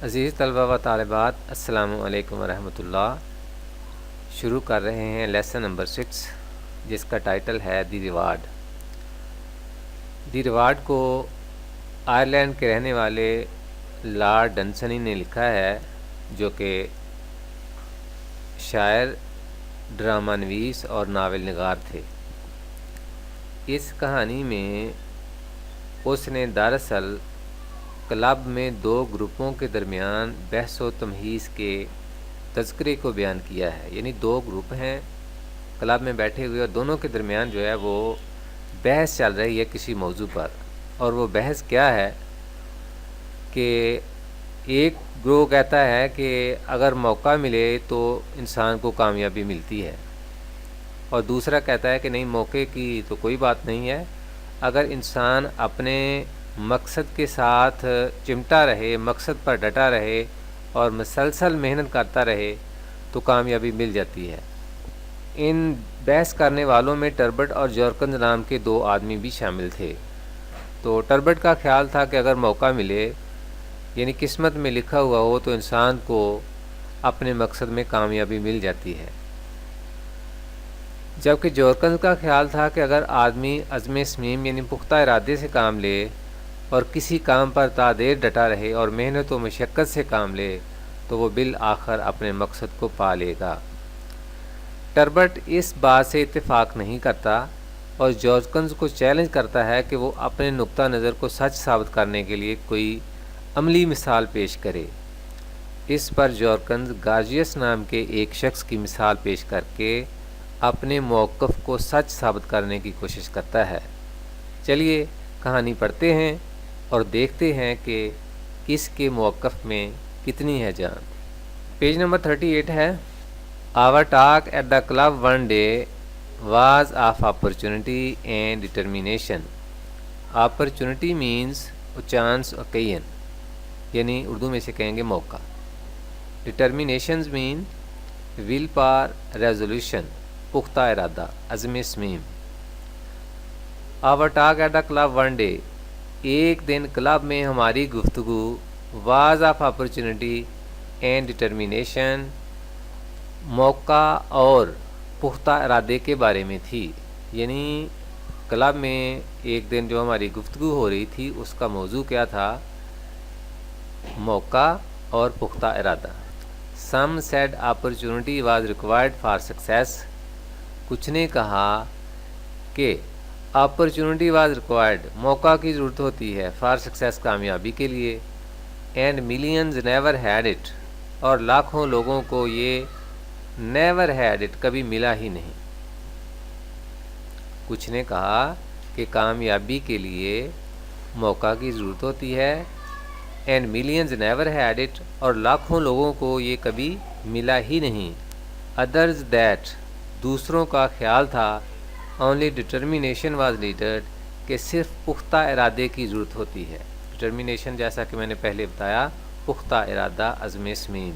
عزیز طلبہ و طالبات، السلام علیکم ورحمۃ اللہ۔ شروع کر رہے ہیں لیسن نمبر 6، جس کا ٹائٹل ہے دی ریوارڈ۔ دی ریوارڈ کو آئرلینڈ کے رہنے والے لارڈ ڈنسنی نے لکھا ہے، جو کہ شاعر، ڈرامہ نویس اور ناول نگار تھے۔ اس کہانی میں اس نے دراصل کلب میں دو گروپوں کے درمیان بحث و تمہیز کے تذکرے کو بیان کیا ہے۔ یعنی دو گروپ ہیں کلب میں بیٹھے ہوئے، اور دونوں کے درمیان جو ہے وہ بحث چل رہی ہے کسی موضوع پر۔ اور وہ بحث کیا ہے کہ ایک گروہ کہتا ہے کہ اگر موقع ملے تو انسان کو کامیابی ملتی ہے، اور دوسرا کہتا ہے کہ نہیں، موقع کی تو کوئی بات نہیں ہے، اگر انسان اپنے مقصد کے ساتھ چمٹا رہے، مقصد پر ڈٹا رہے اور مسلسل محنت کرتا رہے تو کامیابی مل جاتی ہے۔ ان بحث کرنے والوں میں ٹربٹ اور جورکنز نام کے دو آدمی بھی شامل تھے۔ تو ٹربٹ کا خیال تھا کہ اگر موقع ملے، یعنی قسمت میں لکھا ہوا ہو، تو انسان کو اپنے مقصد میں کامیابی مل جاتی ہے۔ جبکہ جورکنز کا خیال تھا کہ اگر آدمی عزم صمیم یعنی پختہ ارادے سے کام لے اور کسی کام پر تا دیر ڈٹا رہے اور محنت و مشقت سے کام لے تو وہ بالآخر اپنے مقصد کو پا لے گا۔ ٹربٹ اس بات سے اتفاق نہیں کرتا اور جورکنز کو چیلنج کرتا ہے کہ وہ اپنے نقطہ نظر کو سچ ثابت کرنے کے لیے کوئی عملی مثال پیش کرے۔ اس پر جورکنز گارجیس نام کے ایک شخص کی مثال پیش کر کے اپنے موقف کو سچ ثابت کرنے کی کوشش کرتا ہے۔ چلیے کہانی پڑھتے ہیں اور دیکھتے ہیں کہ اس کے موقف میں کتنی ہے جان۔ پیج نمبر 38 ہے۔ Our talk at the club one day was of opportunity and determination. Opportunity means a chance, occasion، یعنی اردو میں سے کہیں گے موقع۔ Determinations mean will power, resolution، پختہ ارادہ، عزم صمیم۔ Our talk at the club one day، ایک دن کلب میں ہماری گفتگو was of opportunity and determination، موقع اور پختہ ارادے کے بارے میں تھی۔ یعنی کلب میں ایک دن جو ہماری گفتگو ہو رہی تھی اس کا موضوع کیا تھا؟ موقع اور پختہ ارادہ۔ Some said opportunity was required for success، کچھ نے کہا کہ opportunity was required، موقع کی ضرورت ہوتی ہے for success، کامیابی کے لیے، and millions never had it، اور لاکھوں لوگوں کو یہ never had it، کبھی ملا ہی نہیں۔ کچھ نے کہا کہ کامیابی کے لیے موقع کی ضرورت ہوتی ہے and millions never had it، اور لاکھوں لوگوں کو یہ کبھی ملا ہی نہیں۔ others that، دوسروں کا خیال تھا only determination was needed، کہ صرف پختہ ارادے کی ضرورت ہوتی ہے۔ determination جیسا کہ میں نے پہلے بتایا، پختہ ارادہ، عزم صمیم۔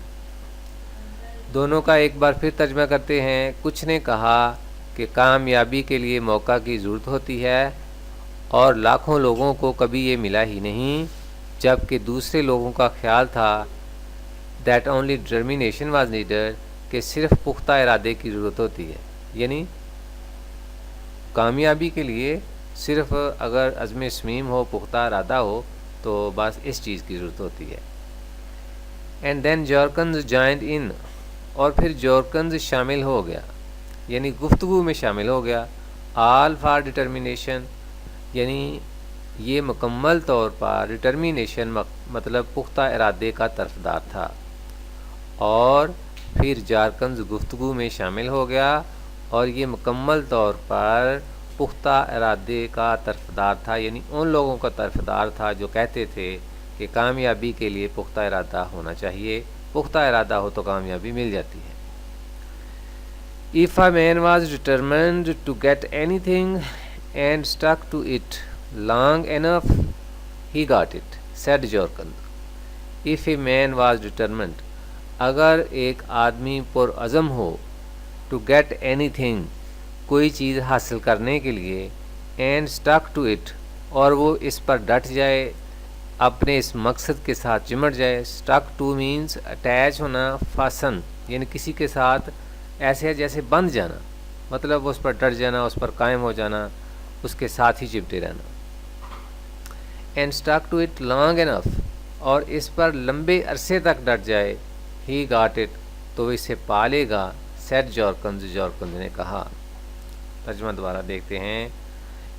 دونوں کا ایک بار پھر ترجمہ کرتے ہیں۔ کچھ نے کہا کہ کامیابی کے لیے موقع کی ضرورت ہوتی ہے اور لاکھوں لوگوں کو کبھی یہ ملا ہی نہیں، جبکہ دوسرے لوگوں کا خیال تھا that only determination was needed، کہ صرف پختہ ارادے کی ضرورت ہوتی ہے۔ یعنی کامیابی کے لیے صرف اگر عزم صمیم ہو، پختہ ارادہ ہو، تو بس اس چیز کی ضرورت ہوتی ہے۔ and then Jorkins joined in، اور پھر جورکنز شامل ہو گیا، یعنی گفتگو میں شامل ہو گیا۔ all for determination، یعنی یہ مکمل طور پر determination مطلب پختہ ارادے کا طرفدار تھا۔ اور پھر جارکنز گفتگو میں شامل ہو گیا اور یہ مکمل طور پر پختہ ارادے کا طرفدار تھا، یعنی ان لوگوں کا طرفدار تھا جو کہتے تھے کہ کامیابی کے لیے پختہ ارادہ ہونا چاہیے، پختہ ارادہ ہو تو کامیابی مل جاتی ہے۔ If a man was determined to get anything and stuck to it long enough, he got it, said Jorkins. If a man was determined، اگر ایک آدمی پرعزم ہو to get anything، کوئی چیز حاصل کرنے کے لیے، and stuck to it، اور وہ اس پر ڈٹ جائے اپنے اس مقصد کے ساتھ چمٹ جائے. اسٹک ٹو مینس اٹیچ ہونا، فاسن یعنی کسی کے ساتھ ایسے ہے جیسے بندھ جانا، مطلب اس پر ڈٹ جانا، اس پر قائم ہو جانا، اس کے ساتھ ہی چپٹے رہنا. And stick to it long enough, اور اس پر لمبے عرصے تک ڈٹ جائے. ہی گاٹ اٹ، تو وہ اسے پا لے گا. سیٹ جارکنز، جارکنز نے کہا. ترجمہ دوبارہ دیکھتے ہیں.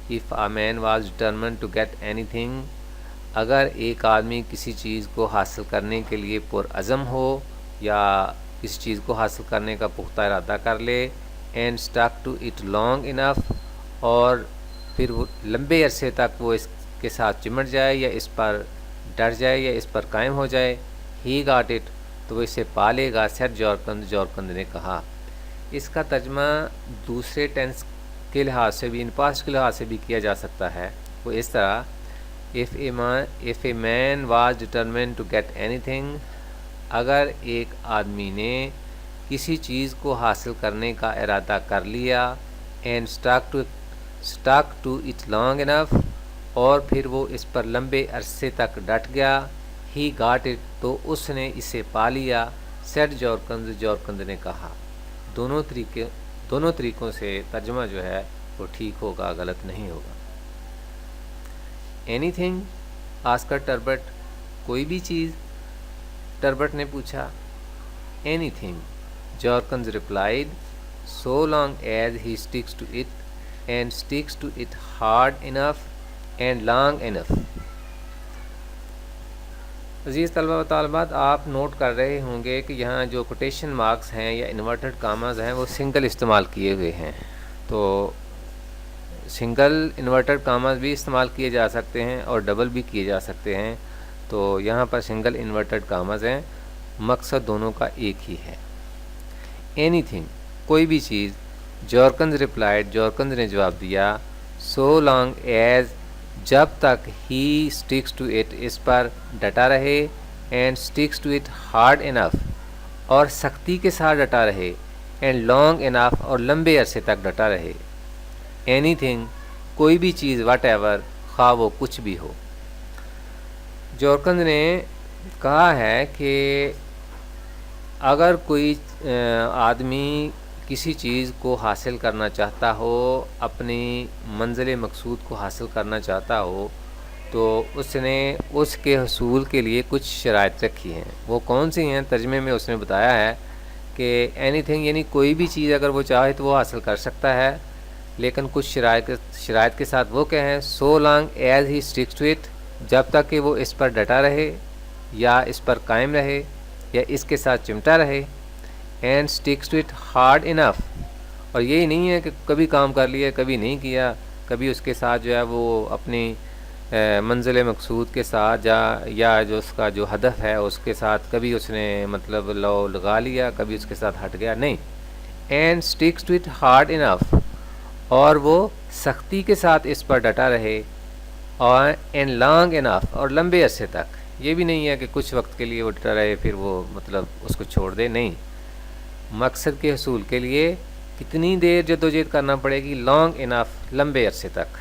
If a man was determined to get اینی تھنگ، اگر ایک آدمی کسی چیز کو حاصل کرنے کے لیے پرعزم ہو یا کسی چیز کو حاصل کرنے کا پختہ ارادہ کر لے. And stick to it long enough, اور پھر وہ لمبے عرصے تک وہ اس کے ساتھ چمٹ جائے یا اس پر ڈٹ جائے یا اس پر قائم ہو جائے. ہی گاٹ اٹ، تو وہ اسے پا لے گا. سیٹ جارکنز، جارکنز نے کہا. اس کا ترجمہ دوسرے ٹینس کے لحاظ سے بھی، ان پاسٹ کے لحاظ سے بھی کیا جا سکتا ہے. وہ اس طرح if a man was determined to get anything، اگر ایک آدمی نے کسی چیز کو حاصل کرنے کا ارادہ کر لیا. And stuck to it long enough، اور پھر وہ اس پر لمبے عرصے تک ڈٹ گیا. ہی گاٹ اٹ، تو اس نے اسے پا لیا. سیٹ جارکنز، جارکنز نے کہا. دونوں طریقوں سے ترجمہ جو ہے وہ ٹھیک ہوگا، غلط نہیں ہوگا. اینی تھنگ آسکر ٹربٹ، کوئی بھی چیز. ٹربٹ نے پوچھا. Anything, Jorkens replied. So long as he sticks to it and sticks to it hard enough and long enough. عزیز طلبہ و طالبات، آپ نوٹ کر رہے ہوں گے کہ یہاں جو کوٹیشن مارکس ہیں یا انورٹڈ کاماز ہیں وہ سنگل استعمال کیے ہوئے ہیں. تو سنگل انورٹڈ کاماز بھی استعمال کیے جا سکتے ہیں اور ڈبل بھی کیے جا سکتے ہیں. تو یہاں پر سنگل انورٹڈ کاماز ہیں، مقصد دونوں کا ایک ہی ہے. اینی تھنگ، کوئی بھی چیز. جارکنز ریپلائڈ، جارکنز نے جواب دیا. سو لانگ ایز، جب تک ہی اسٹکس ٹو اٹ، اس پر ڈٹا رہے. And sticks to it hard enough, اور سختی کے ساتھ ڈٹا رہے. اینڈ لانگ انف، اور لمبے عرصے تک ڈٹا رہے. اینی تھنگ، کوئی بھی چیز. واٹ ایور، خواہ وہ کچھ بھی ہو. جارکنز نے کہا ہے کہ اگر کوئی آدمی کسی چیز کو حاصل کرنا چاہتا ہو، اپنی منزل مقصود کو حاصل کرنا چاہتا ہو، تو اس نے اس کے حصول کے لیے کچھ شرائط رکھی ہیں. وہ کون سی ہیں؟ ترجمے میں اس نے بتایا ہے کہ اینی تھنگ یعنی کوئی بھی چیز اگر وہ چاہے تو وہ حاصل کر سکتا ہے، لیکن کچھ شرائط کے ساتھ. وہ کہ ہیں so long as he sticks to it, جب تک کہ وہ اس پر ڈٹا رہے یا اس پر قائم رہے یا اس کے ساتھ چمٹا رہے. And sticks to it hard enough, اور یہی نہیں ہے کہ کبھی کام کر لیا کبھی نہیں کیا، کبھی اس کے ساتھ جو ہے وہ اپنی منزل مقصود کے ساتھ یا جو اس کا جو ہدف ہے اس کے ساتھ کبھی اس نے مطلب لگا لیا، کبھی اس کے ساتھ ہٹ گیا، نہیں. And sticks to it hard enough, اور وہ سختی کے ساتھ اس پر ڈٹا رہے. اور اینڈ لانگ انف، اور لمبے عرصے تک. یہ بھی نہیں ہے کہ کچھ وقت کے لیے وہ ڈٹا رہے پھر وہ مطلب اس کو چھوڑ دے، نہیں. مقصد کے حصول کے لیے کتنی دیر جدوجہد کرنا پڑے گی؟ لانگ انف، لمبے عرصے تک.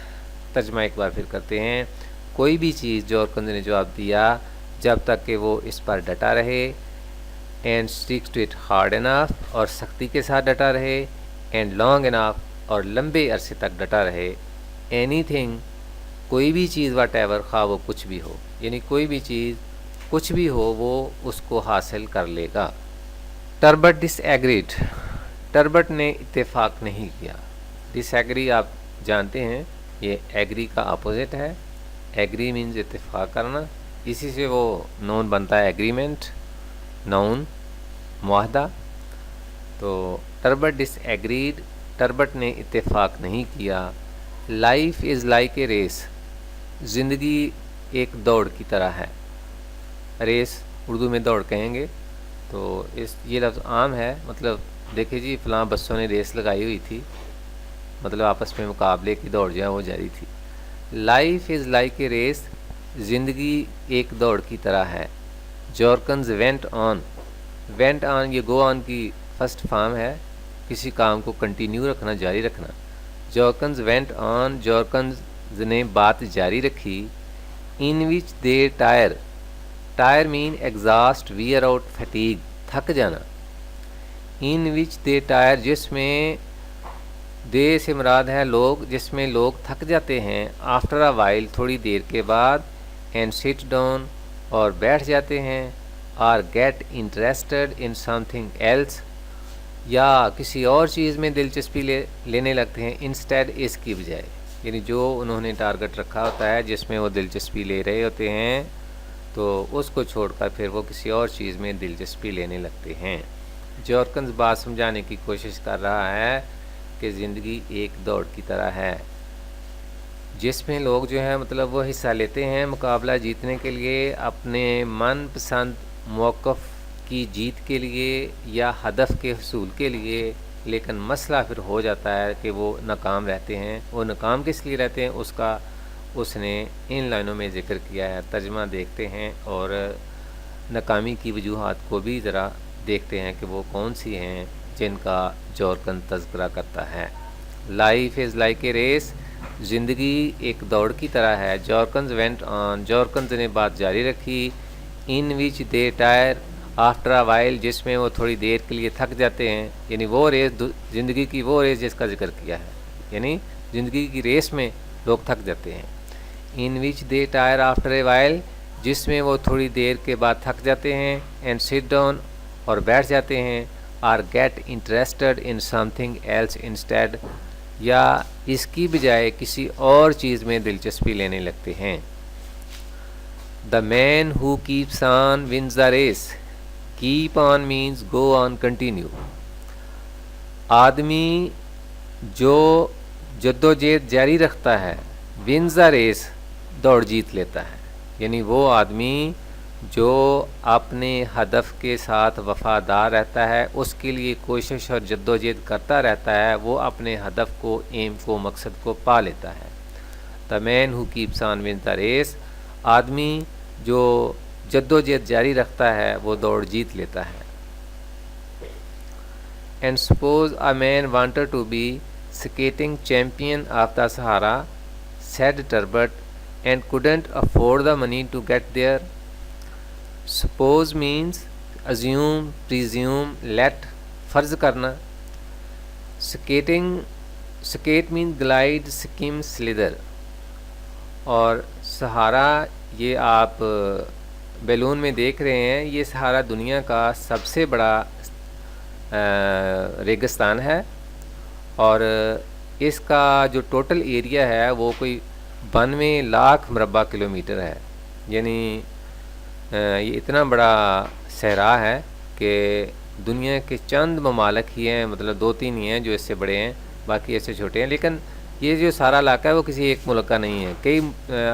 ترجمہ ایک بار پھر کرتے ہیں. کوئی بھی چیز، جارکنز نے جواب دیا، جب تک کہ وہ اس پر ڈٹا رہے. And sticks to it hard enough, اور سختی کے ساتھ ڈٹا رہے. اینڈ لانگ انف، اور لمبے عرصے تک ڈٹا رہے. اینی تھنگ، کوئی بھی چیز. واٹ ایور، خواہ وہ کچھ بھی ہو، یعنی کوئی بھی چیز کچھ بھی ہو وہ اس کو حاصل کر لے گا. ٹربٹ ڈس ایگریڈ، ٹربٹ نے اتفاق نہیں کیا. ڈس ایگری آپ جانتے ہیں یہ ایگری کا اپوزٹ ہے. ایگری مینز اتفاق کرنا، اسی سے وہ نون بنتا ہے ایگریمنٹ، نون معاہدہ. تو ٹربٹ ڈس ایگریڈ، ٹربٹ نے اتفاق نہیں کیا. Life is like a race, زندگی ایک دوڑ کی طرح ہے. ریس اردو میں دوڑ کہیں گے. تو یہ لفظ عام ہے، مطلب دیکھیں جی فلاں بسوں نے ریس لگائی ہوئی تھی، مطلب آپس میں مقابلے کی دوڑ جو ہے وہ جاری تھی. Life is like a race, زندگی ایک دوڑ کی طرح ہے. جارکنز وینٹ آن، وینٹ آن یہ گو آن کی فرسٹ فارم ہے، کسی کام کو کنٹینیو رکھنا، جاری رکھنا. جارکنز وینٹ آن، جارکنز نے بات جاری رکھی. in which they tire mean exhaust, wear out, fatigue, تھک جانا. in which they tire جس میں دے سے مراد ہے لوگ، جس میں لوگ تھک جاتے ہیں. after a while تھوڑی دیر کے بعد. and sit down اور بیٹھ جاتے ہیں. or get interested in something else یا کسی اور چیز میں دلچسپی لینے لگتے ہیں. انسٹیڈ اس کی بجائے، یعنی جو انہوں نے ٹارگٹ رکھا ہوتا ہے جس میں وہ دلچسپی لے رہے ہوتے ہیں تو اس کو چھوڑ کر پھر وہ کسی اور چیز میں دلچسپی لینے لگتے ہیں. جورکنز بات سمجھانے کی کوشش کر رہا ہے کہ زندگی ایک دوڑ کی طرح ہے جس میں لوگ جو ہیں مطلب وہ حصہ لیتے ہیں مقابلہ جیتنے کے لیے، اپنے من پسند موقف کی جیت کے لیے یا ہدف کے حصول کے لیے. لیکن مسئلہ پھر ہو جاتا ہے کہ وہ ناکام رہتے ہیں. وہ ناکام کس لیے رہتے ہیں اس نے ان لائنوں میں ذکر کیا ہے. ترجمہ دیکھتے ہیں اور ناکامی کی وجوہات کو بھی ذرا دیکھتے ہیں کہ وہ کون سی ہیں جن کا جورکن تذکرہ کرتا ہے. Life is like a race, زندگی ایک دوڑ کی طرح ہے. جورکنز وینٹ آن، جورکنز نے بات جاری رکھی. ان وچ دے ٹائر آفٹر اے وائل جس میں وہ تھوڑی دیر کے لیے تھک جاتے ہیں. یعنی وہ ریس، زندگی کی وہ ریس جس کا ذکر کیا ہے، یعنی زندگی کی ریس میں لوگ تھک جاتے ہیں. ان وچ دے ٹائر آفٹر اے وائل جس میں وہ تھوڑی دیر کے بعد تھک جاتے ہیں. اینڈ سٹ ڈاؤن اور بیٹھ جاتے ہیں. Or get interested in something else instead یا اس کی بجائے کسی اور چیز میں دلچسپی لینے لگتے ہیں. The man who keeps on wins the race. Keep on means go on, continue. آدمی جو جدوجہد جاری رکھتا ہے، ونز دا ریس دوڑ جیت لیتا ہے. یعنی وہ آدمی جو اپنے ہدف کے ساتھ وفادار رہتا ہے، اس کے لیے کوشش اور جدوجہد کرتا رہتا ہے، وہ اپنے ہدف کو، ایم کو، مقصد کو پا لیتا ہے. The man who keeps on wins the race, آدمی جو جدوجہد جاری رکھتا ہے وہ دوڑ جیت لیتا ہے. And suppose a man wanted to be skating champion of the Sahara, said Turbot, and couldn't afford the money to get there. Suppose means assume, presume, let, فرض کرنا. skate means glide, skim, slither. اور سہارا یہ آپ balloon میں دیکھ رہے ہیں، یہ سہارا دنیا کا سب سے بڑا ریگستان ہے اور اس کا جو ٹوٹل ایریا ہے وہ کوئی 92 لاکھ مربع کلومیٹر ہے. یعنی یہ اتنا بڑا صحرا ہے کہ دنیا کے چند ممالک ہی ہیں، مطلب 2-3 ہی ہیں جو اس سے بڑے ہیں، باقی ایسے چھوٹے ہیں. لیکن یہ جو سارا علاقہ ہے وہ کسی ایک ملک کا نہیں ہے، کئی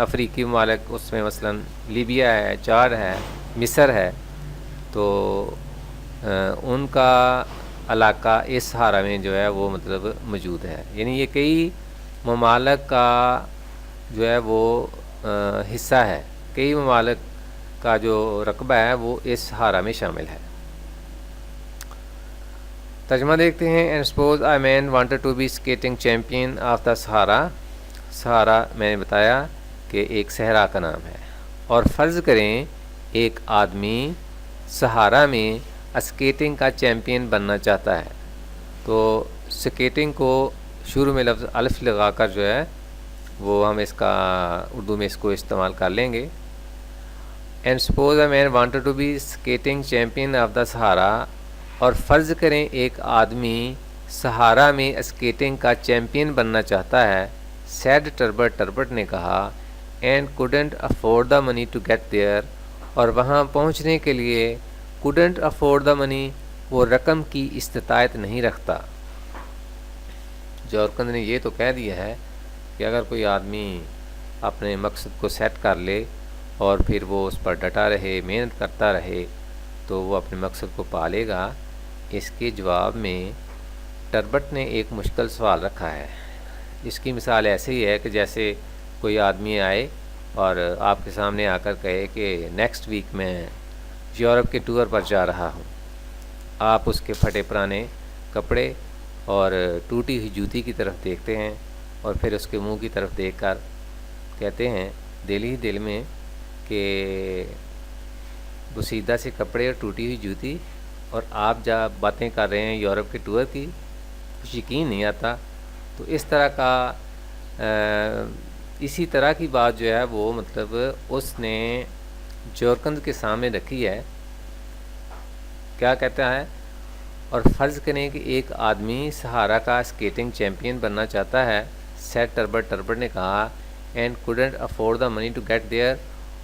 افریقی ممالک اس میں، مثلا لیبیا ہے، چاڈ ہے، مصر ہے، تو ان کا علاقہ اس سہارا میں جو ہے وہ مطلب موجود ہے. یعنی یہ کئی ممالک کا جو ہے وہ حصہ ہے، کئی ممالک کا جو رقبہ ہے وہ اس سہارا میں شامل ہے. ترجمہ دیکھتے ہیں. And suppose a man wanted to be skating champion of the Sahara. سہارا میں نے بتایا کہ ایک صحرا کا نام ہے، اور فرض کریں ایک آدمی سہارا میں اسکیٹنگ کا چیمپئن بننا چاہتا ہے. تو اسکیٹنگ کو شروع میں لفظ الف لگا کر جو ہے وہ ہم اس کا اردو میں اس کو استعمال کر لیں گے. And suppose a man wanted to be skating champion of the Sahara, اور فرض کریں ایک آدمی سہارا میں اسکیٹنگ کا چیمپئن بننا چاہتا ہے. سیڈ ٹربٹ، ٹربٹ نے کہا. And couldn't afford the money to get there, اور وہاں پہنچنے کے لیے کوڈنٹ افورڈ دا منی، وہ رقم کی استطاعت نہیں رکھتا. جورکن نے یہ تو کہہ دیا ہے کہ اگر کوئی آدمی اپنے مقصد کو سیٹ کر لے اور پھر وہ اس پر ڈٹا رہے، محنت کرتا رہے، تو وہ اپنے مقصد کو پا لے گا. اس کے جواب میں ٹربٹ نے ایک مشکل سوال رکھا ہے. اس کی مثال ایسے ہی ہے کہ جیسے کوئی آدمی آئے اور آپ کے سامنے آ کر کہے کہ نیکسٹ ویک میں یورپ کے ٹور پر جا رہا ہوں. آپ اس کے پھٹے پرانے کپڑے اور ٹوٹی ہوئی جوتی کی طرف دیکھتے ہیں اور پھر اس کے منہ کی طرف دیکھ کر کہتے ہیں دل ہی دل میں کہ بسیدہ سے کپڑے اور ٹوٹی ہوئی جوتی، اور آپ جب باتیں کر رہے ہیں یورپ کے ٹور کی، کچھ یقین نہیں آتا۔ تو اس طرح کا اسی طرح کی بات جو ہے وہ مطلب اس نے جورکنز کے سامنے رکھی ہے۔ کیا کہتا ہے؟ اور فرض کریں کہ ایک آدمی سہارا کا اسکیٹنگ چیمپئن بننا چاہتا ہے، سیٹ ٹربٹ نے کہا، and couldn't afford the money to get there,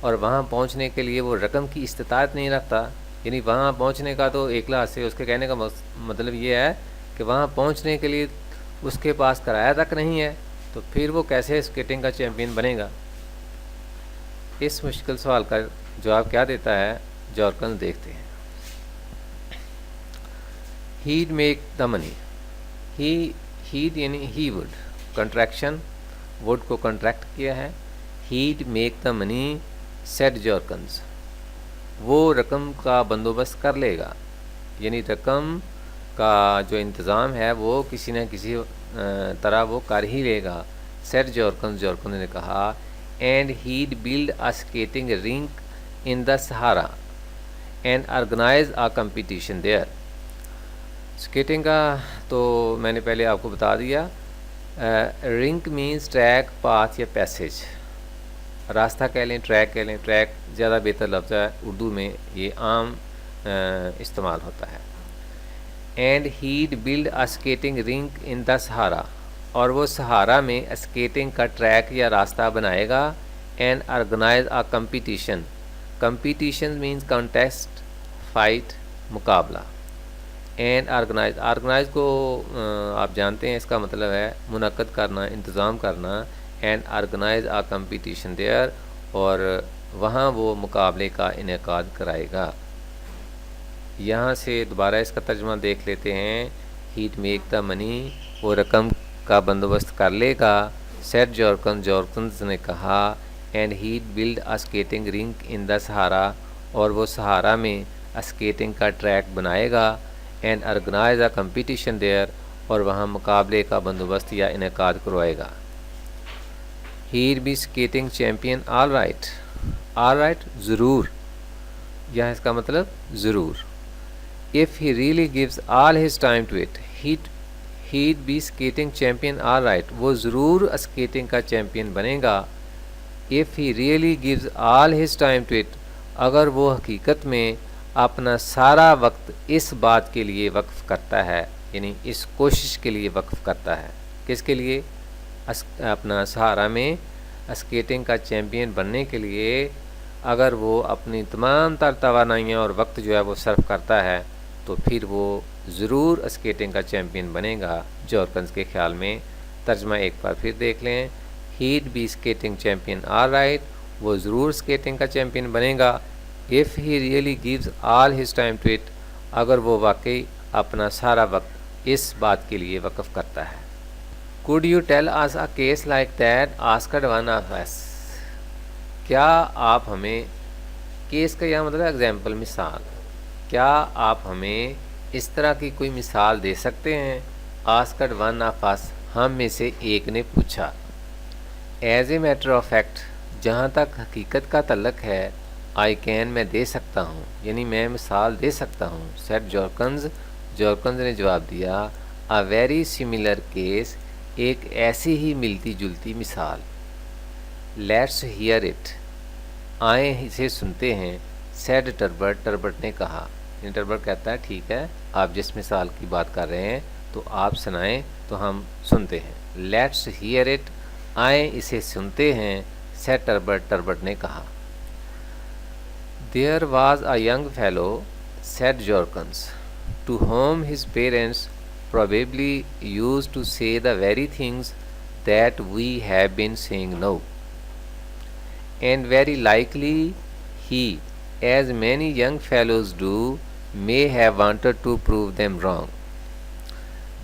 اور وہاں پہنچنے کے لیے وہ رقم کی استطاعت نہیں رکھتا۔ یعنی وہاں پہنچنے کا تو ایک لحاظ سے اس کے کہنے کا مطلب یہ ہے کہ وہاں پہنچنے کے لیے اس کے پاس کرایہ تک نہیں ہے، تو پھر وہ کیسے اسکیٹنگ کا چیمپئن بنے گا؟ اس مشکل سوال کا جواب کیا دیتا ہے جورکنز، دیکھتے ہیں۔ He'd make the money, he'd یعنی ہی وڈ، کنٹریکشن، وڈ کو کنٹریکٹ کیا ہے، he'd make the money said Jorkins, وہ رقم کا بندوبست کر لے گا، یعنی رقم کا جو انتظام ہے وہ کسی نہ کسی طرح وہ کر ہی لے گا۔ سیٹ جورکنز نے کہا، and he'd build a skating rink in the Sahara and organize a competition there. Skating کا تو میں نے پہلے آپ کو بتا دیا، رنک مینز ٹریک، پاتھ یا پیسیج، راستہ کہہ لیں، ٹریک کہہ لیں، ٹریک زیادہ بہتر لفظ ہے، اردو میں یہ عام استعمال ہوتا ہے۔ And he'd build a skating rink in the Sahara, اور وہ سہارا میں اسکیٹنگ کا ٹریک یا راستہ بنائے گا، and organize a competition, competition means contest, fight, مقابلہ، اینڈ آرگنائز کو آپ جانتے ہیں اس کا مطلب ہے منعقد کرنا، انتظام کرنا، and organize a competition there, اور وہاں وہ مقابلے کا انعقاد کرائے گا۔ یہاں سے دوبارہ اس کا ترجمہ دیکھ لیتے ہیں۔ ہیڈ میک دا منی، وہ رقم کا بندوبست کر لے گا، سیٹ جورکنز نے کہا، and he'd build a skating rink in the Sahara, اور وہ سہارا میں اسکیٹنگ کا ٹریک بنائے گا، and organize a competition there, اور وہاں مقابلے کا بندوبست یا انعقاد کروائے گا۔ He'd be skating champion all right, all right ضرور، یہاں اس کا مطلب ضرور۔ If he really gives all his time to it, he'd be skating champion all right، وہ ضرور اسکیٹنگ کا چیمپئن بنے گا۔ If he really gives all his time to it، اگر وہ حقیقت میں اپنا سارا وقت اس بات کے لیے وقف کرتا ہے، یعنی اس کوشش کے لیے وقف کرتا ہے، کس کے لیے؟ اپنا سہارا میں اسکیٹنگ کا چیمپئن بننے کے لیے اگر وہ اپنی تمام تر توانائیاں اور وقت جو ہے وہ صرف کرتا ہے، تو پھر وہ ضرور اسکیٹنگ کا چیمپئن بنے گا۔ جورکنز کے خیال میں ترجمہ ایک بار پھر دیکھ لیں۔ He'd be skating champion all right, وہ ضرور اسکیٹنگ کا چیمپئن بنے گا۔ If he really gives all his time to it, اگر وہ واقعی اپنا سارا وقت اس بات کے لیے وقف کرتا ہے۔ Could you tell us a case like that asked one of us, کیا آپ ہمیں، کیس کا یہ مطلب ایگزامپل، مثال، کیا آپ ہمیں اس طرح کی کوئی مثال دے سکتے ہیں؟ آسکڈ ون آف اس، ہم میں سے ایک نے پوچھا۔ As a matter of fact, جہاں تک حقیقت کا تعلق ہے، آئی کین، میں دے سکتا ہوں، یعنی میں مثال دے سکتا ہوں۔ سیٹ جورکنز نے جواب دیا، اے ویری سملر کیس، ایک ایسی ہی ملتی جلتی مثال۔ لیٹس ہیئر اٹ، آئیں اسے سنتے ہیں، سیڈ ٹربٹ نے کہا، ٹربٹ کہتا ہے ٹھیک ہے، آپ جس مثال کی بات کر رہے ہیں تو آپ سنائیں تو ہم سنتے ہیں۔ لیٹس ہیئر اٹ، آئیں اسے سنتے ہیں، سیڈ ٹربٹ نے کہا۔ There was a young fellow, said Jorkins, to whom his parents probably used to say the very things that we have been saying now. And very likely he, as many young fellows do, may have wanted to prove them wrong.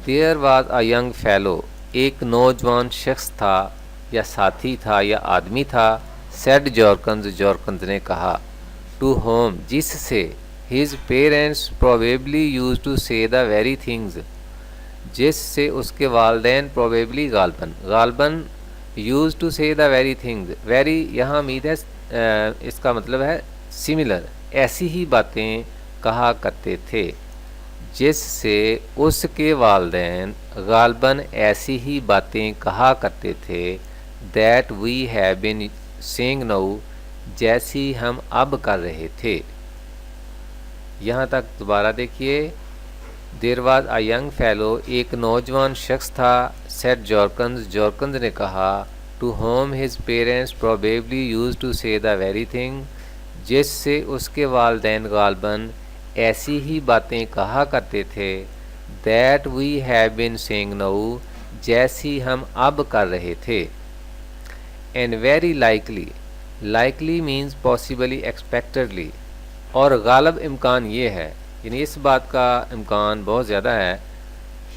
There was a young fellow, ایک نوجوان شخص تھا یا ساتھی تھا یا آدمی تھا، said جورکنز نے کہا، to whom، جس سے، his parents probably used to say the very things، جس سے اس کے والدین probably غالباً use to say the very things, very یہاں امید ہے اس کا مطلب ہے سملر، ایسی ہی باتیں کہا کرتے تھے جس سے اس کے والدین غالباً ایسی ہی باتیں کہا کرتے تھے دیٹ وی ہیو بین سینگ نو، جیسی ہم اب کر رہے تھے۔ یہاں تک دوبارہ دیکھیے، there was a young fellow, ایک نوجوان شخص تھا، سیٹ جارکنز، جارکنز نے کہا، to whom his parents probably used to say the very thing, جس سے اس کے والدین غالباً ایسی ہی باتیں کہا کرتے تھے دیٹ وی ہیو بین سینگ نو، جیسی ہم اب کر رہے تھے۔ And very likely, likely means possibly expectedly, اور غالب امکان یہ ہے، یعنی اس بات کا امکان بہت زیادہ ہے،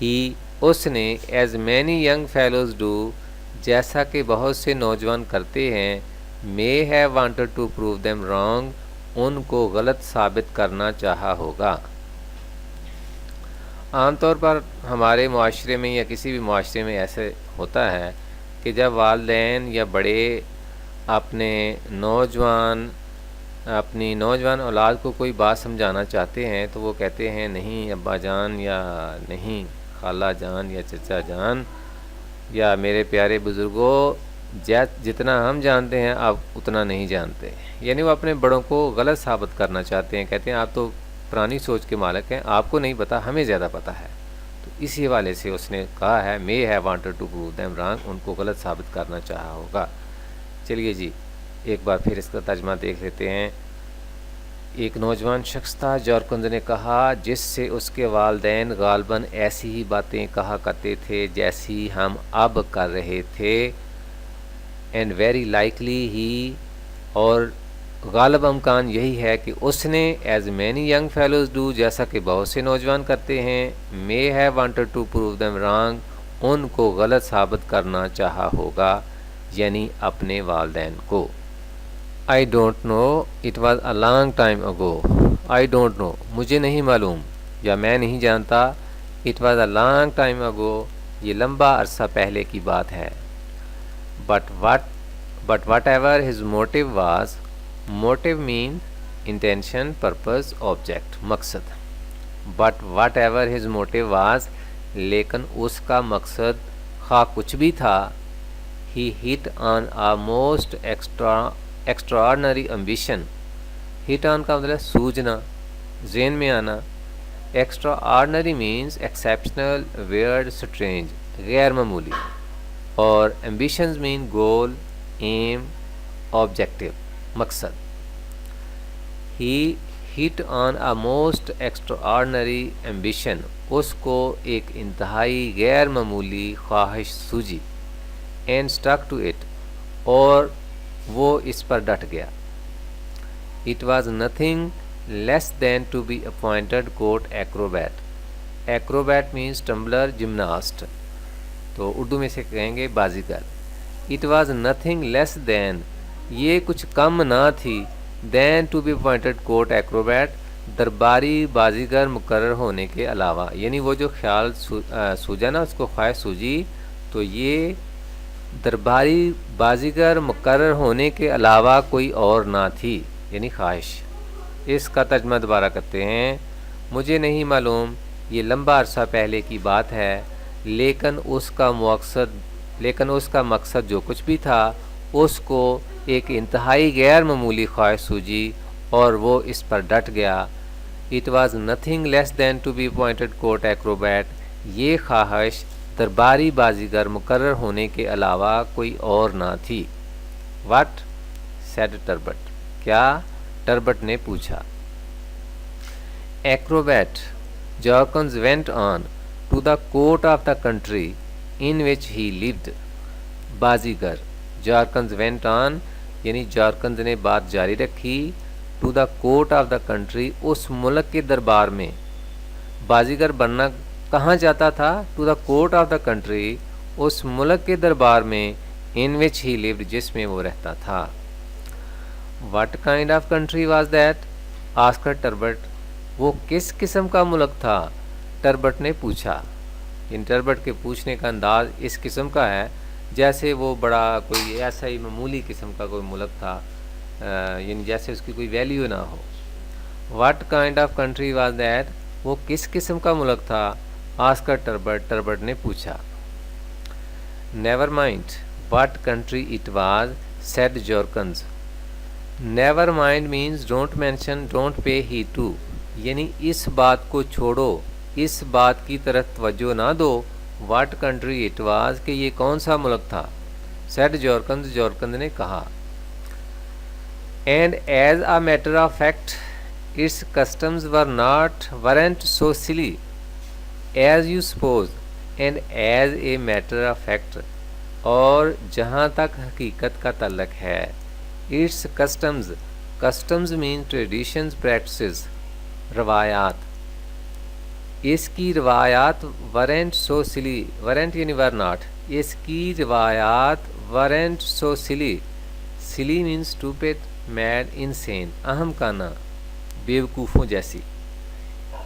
ہی اس نے as many young fellows do, جیسا کہ بہت سے نوجوان کرتے ہیں، may have wanted to prove them wrong, ان کو غلط ثابت کرنا چاہا ہوگا۔ عام طور پر ہمارے معاشرے میں یا کسی بھی معاشرے میں ایسے ہوتا ہے کہ جب والدین یا بڑے اپنی نوجوان اولاد کو کوئی بات سمجھانا چاہتے ہیں تو وہ کہتے ہیں نہیں ابا جان، یا نہیں خالہ جان، یا چچا جان، یا میرے پیارے بزرگوں، جتنا ہم جانتے ہیں آپ اتنا نہیں جانتے، یعنی وہ اپنے بڑوں کو غلط ثابت کرنا چاہتے ہیں، کہتے ہیں آپ تو پرانی سوچ کے مالک ہیں، آپ کو نہیں پتہ، ہمیں زیادہ پتہ ہے۔ تو اسی حوالے سے اس نے کہا ہے may have wanted to prove them wrong, ان کو غلط ثابت کرنا چاہا ہوگا۔ چلیے جی ایک بار پھر اس کا ترجمہ دیکھ لیتے ہیں۔ ایک نوجوان شخص تھا، جارکنز نے کہا، جس سے اس کے والدین غالباً ایسی ہی باتیں کہا کرتے تھے جیسی ہم اب کر رہے تھے، اینڈ ویری لائکلی ہی، اور غالب امکان یہی ہے کہ اس نے as many young fellows do, جیسا کہ بہت سے نوجوان کرتے ہیں، may have wanted to prove them wrong, ان کو غلط ثابت کرنا چاہا ہوگا، یعنی اپنے والدین کو۔ I don't know, it was a long time ago. I don't know، مجھے نہیں معلوم یا میں نہیں جانتا، it was a long time ago، یہ لمبا عرصہ پہلے کی بات ہے۔ But whatever his motive was، motive means intention, purpose, object، مقصد۔ But whatever his motive was، لیکن اس کا مقصد خواہ کچھ بھی تھا، he hit on a most extraordinary ambition، hit on کا مطلب سوجنا، ذہن میں آنا، extraordinary means exceptional، weird، strange، غیر معمولی، اور ambitions mean goal، aim، objective، مقصد۔ he hit on a most extraordinary ambition، اس کو ایک انتہائی غیر معمولی خواہش سوجی، and stuck to it، اور وہ اس پر ڈٹ گیا۔ It was nothing less than to be appointed court acrobat، acrobat means tumbler، gymnast، تو اردو میں سے کہیں گے Baazigar. It was nothing less than، یہ کچھ کم نہ تھی، than to be appointed court acrobat، درباری بازیگر مقرر ہونے کے علاوہ، یعنی وہ جو خیال سوجا نا، اس کو خواہش سوجی، تو یہ درباری بازیگر مقرر ہونے کے علاوہ کوئی اور نہ تھی، یعنی خواہش۔ اس کا ترجمہ دوبارہ کرتے ہیں، مجھے نہیں معلوم، یہ لمبا عرصہ پہلے کی بات ہے، لیکن اس کا مقصد جو کچھ بھی تھا، اس کو ایک انتہائی غیر معمولی خواہش سوجی اور وہ اس پر ڈٹ گیا۔ It was nothing less than to be appointed court acrobat، یہ خواہش درباری بازیگر مقرر ہونے کے علاوہ کوئی اور نہ تھی۔ What said Turbot، کیا ٹربٹ نے پوچھا۔ Acrobat، Jorkins went on to the court of the country in which he lived، Baazigar, Jorkins went on یعنی جارکنز نے بات جاری رکھی، to the court of the country، اس ملک کے دربار میں، بازیگر بننا کہاں جاتا تھا، to the court of the country, اس ملک کے دربار میں، ان وچ ہی لیوڈ، جس میں وہ رہتا تھا۔ What kind of country was that, asked Turbot, وہ کس قسم کا ملک تھا، ٹربٹ نے پوچھا۔ ان ٹربٹ کے پوچھنے کا انداز اس قسم کا ہے جیسے وہ بڑا کوئی ایسا ہی معمولی قسم کا کوئی ملک تھا، یعنی جیسے اس کی کوئی ویلیو نہ ہو۔ What kind of country was that, وہ کس قسم کا ملک تھا؟ آسکر ٹربرٹ نے پوچھا۔ Never mind what country it was, said Jorkins. Never mind means don't mention, don't pay heed to, یعنی اس بات کو چھوڑو، اس بات کی طرف توجہ نہ دو، واٹ کنٹری اٹ واز، کہ یہ کون سا ملک تھا۔ سیڈ جورکنز، جورکنز نے کہا۔ And as a matter of fact its customs weren't so silly as you suppose, and as a matter of fact، اور جہاں تک حقیقت کا تعلق ہے، its customs mean traditions practices، روایات، اس کی روایات weren't so silly، weren't یعنی were not، اس کی روایات weren't so silly means stupid، mad، insane، اہم کانا، بیوقوفوں جیسی،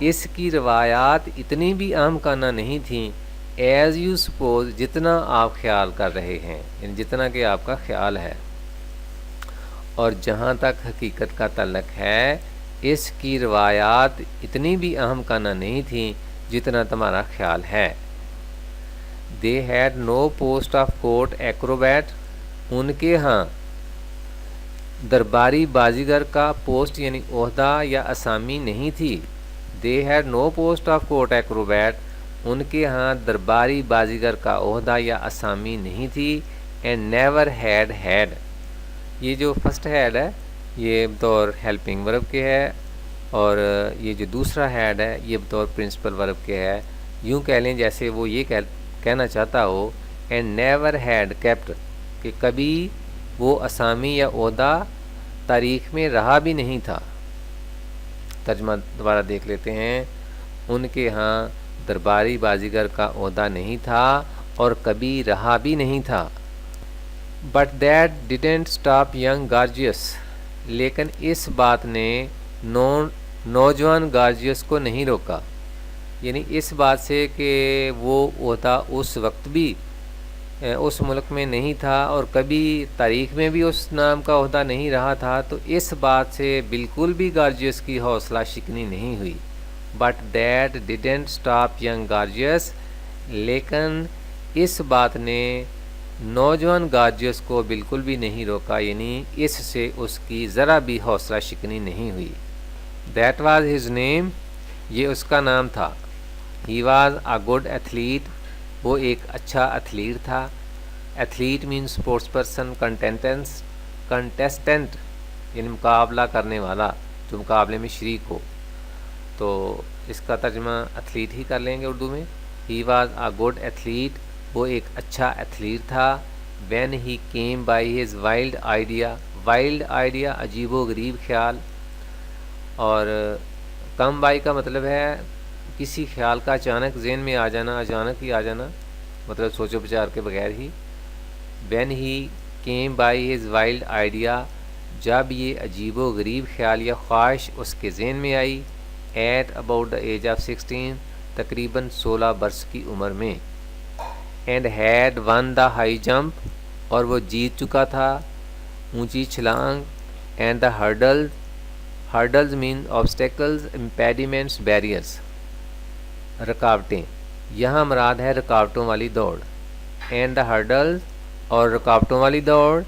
اس کی روایات اتنی بھی اہم کانا نہیں تھیں، ایز یو سپوز، جتنا آپ خیال کر رہے ہیں، یعنی جتنا کہ آپ کا خیال ہے، اور جہاں تک حقیقت کا تعلق ہے، اس کی روایات اتنی بھی اہم کانا نہیں تھیں جتنا تمہارا خیال ہے۔ They had no post of court acrobat, ان کے ہاں درباری بازیگر کا پوسٹ یعنی عہدہ یا اسامی نہیں تھی۔ They had no post of court acrobat, ان کے ہاں درباری بازیگر کا عہدہ یا اسامی نہیں تھی۔ اینڈ نیور ہیڈ، یہ جو فرسٹ ہیڈ ہے یہ بطور ہیلپنگ ورب کے ہے، اور یہ جو دوسرا ہیڈ ہے یہ بطور پرنسپل ورب کے ہے۔ یوں کہہ لیں جیسے وہ یہ کہنا چاہتا ہو، اینڈ نیور ہیڈ کیپٹ، کہ کبھی وہ اسامی یا عہدہ تاریخ میں رہا بھی نہیں تھا۔ ترجمہ دوبارہ دیکھ لیتے ہیں۔ ان کے ہاں درباری بازیگر کا عہدہ نہیں تھا اور کبھی رہا بھی نہیں تھا۔ But that didn't stop young Gorgias, لیکن اس بات نے نوجوان گارجیس کو نہیں روکا، یعنی اس بات سے کہ وہ عہدہ اس وقت بھی اس ملک میں نہیں تھا اور کبھی تاریخ میں بھی اس نام کا عہدہ نہیں رہا تھا، تو اس بات سے بالکل بھی گارجیس کی حوصلہ شکنی نہیں ہوئی۔ But that didn't stop young Gorgias, لیکن اس بات نے نوجوان گارجیس کو بالکل بھی نہیں روکا، یعنی اس سے اس کی ذرا بھی حوصلہ شکنی نہیں ہوئی۔ دیٹ واز ہز نیم، یہ اس کا نام تھا۔ ہی واز اے گڈ ایتھلیٹ، وہ ایک اچھا ایتھلیٹ تھا۔ ایتھلیٹ مین اسپورٹس پرسن، کنٹیسٹنٹ یعنی مقابلہ کرنے والا، جو مقابلے میں شریک ہو، تو اس کا ترجمہ ایتھلیٹ ہی کر لیں گے اردو میں۔ He was a good athlete, وہ ایک اچھا ایتھلیٹ تھا۔ When he came by his wild idea, عجیب و غریب خیال، اور کم بائی کا مطلب ہے کسی خیال کا اچانک ذہن میں آ جانا، اچانک ہی آ جانا، مطلب سوچو بچار کے بغیر ہی۔ When he came by his wild idea, جب یہ عجیب و غریب خیال یا خواہش اس کے ذہن میں آئی۔ At about the age of 16، تقریباً 16 برس کی عمر میں۔ And he'd won the high jump, اور وہ جیت چکا تھا اونچی چھلانگ۔ And the hurdles mean obstacles, impediments, barriers, رکاوٹیں، یہاں مراد ہے رکاوٹوں والی دوڑ۔ اینڈ دا ہرڈلز، اور رکاوٹوں والی دوڑ۔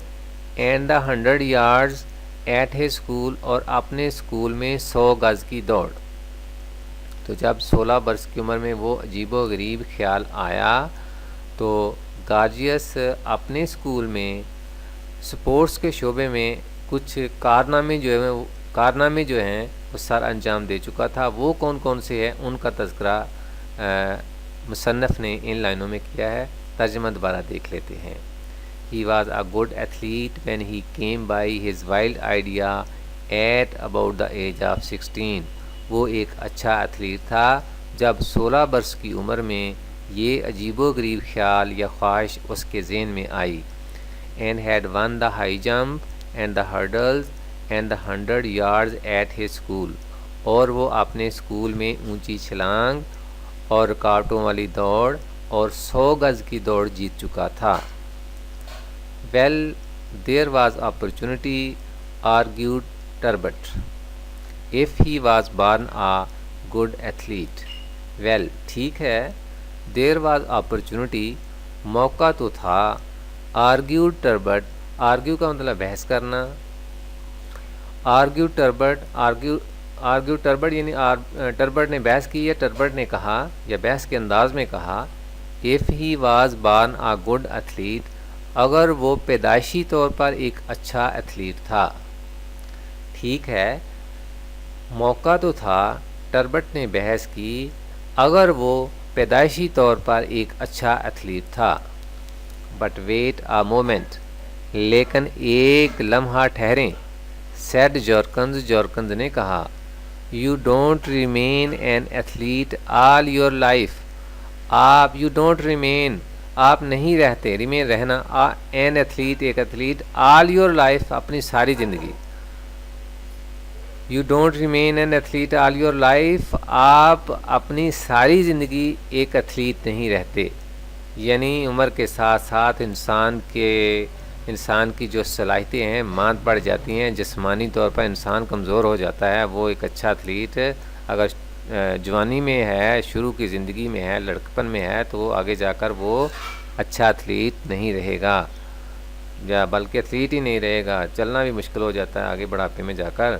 And the 100 yards at he school, اور اپنے اسکول میں 100 گز کی دوڑ۔ تو جب 16 برس کی عمر میں وہ عجیب و غریب خیال آیا تو گارجیس اپنے اسکول میں سپورٹس کے شعبے میں کچھ کارنامے جو ہیں وہ سر انجام دے چکا تھا۔ وہ کون کون سے ہیں ان کا تذکرہ مصنف نے ان لائنوں میں کیا ہے۔ ترجمہ دوبارہ دیکھ لیتے ہیں۔ He was a good athlete when he came by his wild idea at about the age of 16۔ وہ ایک اچھا ایتھلیٹ تھا جب 16 برس کی عمر میں یہ عجیب و غریب خیال یا خواہش اس کے ذہن میں آئی۔ And had won the high jump and the hurdles and the 100 yards at his school، اور وہ اپنے اسکول میں اونچی چھلانگ اور رکاوٹوں والی دوڑ اور 100 گز کی دوڑ جیت چکا تھا۔ well, there was opportunity, argued Turbot, if he was born a good athlete. well, ٹھیک ہے. there was opportunity, موقع تو تھا. argued Turbot, argue کا مطلب بحث کرنا. argued Turbot یعنی ٹربٹ نے بحث کی یا ٹربٹ نے کہا یا بحث کے انداز میں کہا if he was born a good athlete, اگر وہ پیدائشی طور پر ایک اچھا ایتھلیٹ تھا. ٹھیک ہے، موقع تو تھا، ٹربٹ نے بحث کی، اگر وہ پیدائشی طور پر ایک اچھا ایتھلیٹ تھا. بٹ ویٹ آ مومنٹ، لیکن ایک لمحہ ٹھہریں. سیڈ جورکنز نے کہا you don't remain an athlete all your life. You don't remain, آپ نہیں رہتے، ریمین رہنا، این ایتھلیٹ ایک ایتھلیٹ، آل یور لائف اپنی ساری زندگی. You don't remain an athlete all your life, آپ اپنی ساری زندگی ایک ایتھلیٹ نہیں رہتے. یعنی عمر کے ساتھ ساتھ انسان کی جو صلاحیتیں ہیں ماند پڑ جاتی ہیں، جسمانی طور پر انسان کمزور ہو جاتا ہے. وہ ایک اچھا ایتھلیٹ اگر جوانی میں ہے، شروع کی زندگی میں ہے، لڑکپن میں ہے، تو وہ آگے جا کر وہ اچھا ایتھلیٹ نہیں رہے گا، یا بلکہ ایتھلیٹ ہی نہیں رہے گا، چلنا بھی مشکل ہو جاتا ہے آگے بڑھاپے میں جا کر.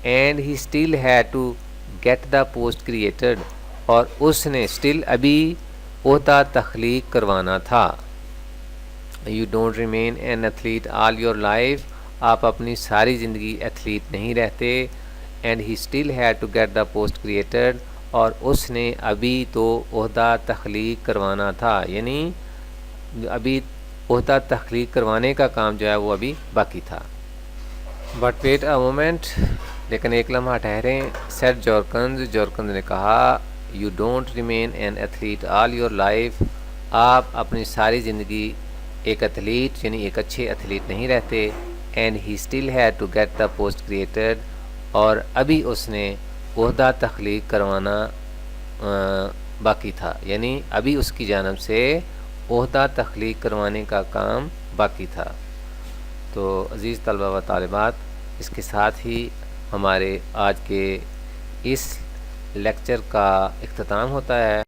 And he still had to get the post created, اور اس نے اسٹل ابھی عہدہ تخلیق کروانا تھا. You don't remain an athlete all your life, آپ اپنی ساری زندگی ایتھلیٹ نہیں رہتے. And he still had to get the post created, اور اس نے ابھی تو عہدہ تخلیق کروانا تھا، یعنی ابھی عہدہ تخلیق کروانے کا کام جو ہے وہ ابھی باقی تھا. بٹ ویٹ اے مومنٹ، لیکن ایک لمحہ ٹھہریں. سیڈ جورکنز نے کہا you don't remain an athlete all your life, آپ اپنی ساری زندگی ایک ایتھلیٹ یعنی ایک اچھے ایتھلیٹ نہیں رہتے. And he still had to get the post created, اور ابھی اس نے عہدہ تخلیق کروانا باقی تھا، یعنی ابھی اس کی جانب سے عہدہ تخلیق کروانے کا کام باقی تھا. تو عزیز طلبہ و طالبات، اس کے ساتھ ہی ہمارے آج کے اس لیکچر کا اختتام ہوتا ہے.